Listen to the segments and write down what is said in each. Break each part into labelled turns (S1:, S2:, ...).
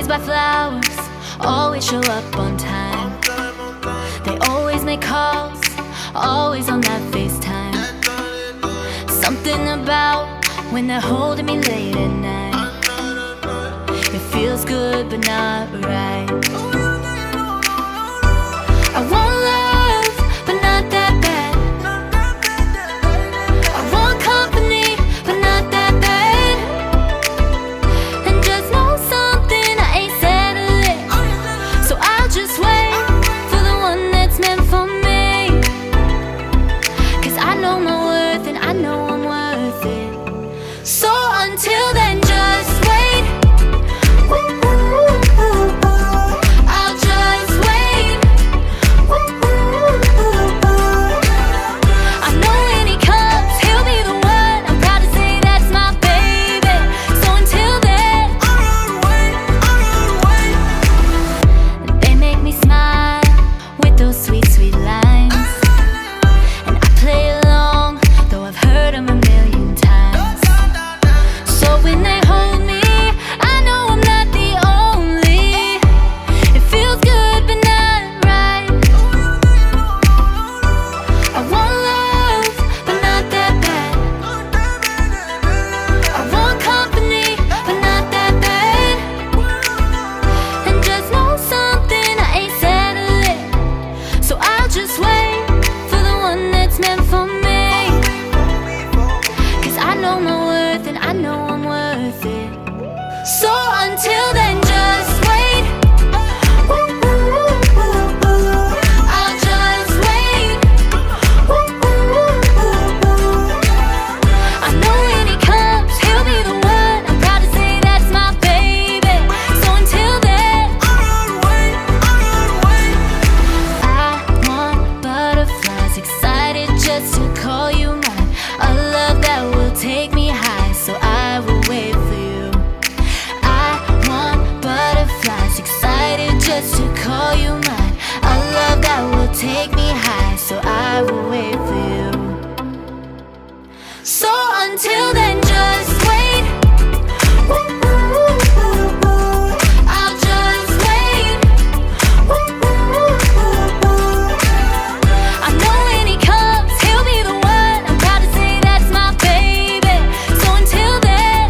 S1: always buy flowers, always show up on time. They always make calls, always on that FaceTime. Something about when they're holding me late at night. It feels good but not right. I want love, but not that bad. I want company, but not that bad. And just know something, I ain't settled it. So I'll just wait for the one that's meant for me. 'Cause I know my worth and I know I'm worth it. So until then, just wait. I'll just wait. I know when he comes, he'll be the one. I'm proud to say that's my baby. So until then, they make me smile with those sweet, sweet lines. And I play along, though I've heard them a million times. So when they hold me, I know I'm not the only. It feels good but not right. I want love, but not that bad. I want company, but not that bad. And just know something, I ain't settled it. So I'll just wait for the one that's meant for me. 'Cause I know my worth and I know I'm worth it. So until then, just wait. I'll just wait. I know when he comes, he'll be the one. I'm proud to say that's my baby. So until then, I want butterflies, excited just to call you mine. A love that will take me high, so I will wait for you. I want butterflies, excited just to call you mine. A love that will take me high, so I will wait for you. So until then, just wait. I'll just wait. I know when he comes, he'll be the one. I'm proud to say that's my baby. So until then,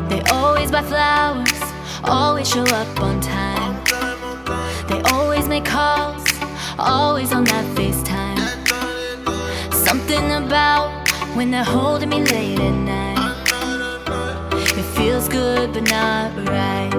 S1: they always buy flowers, always show up on time. They always make calls, always on that FaceTime. Something about when they're holding me late at night. It feels good but not right.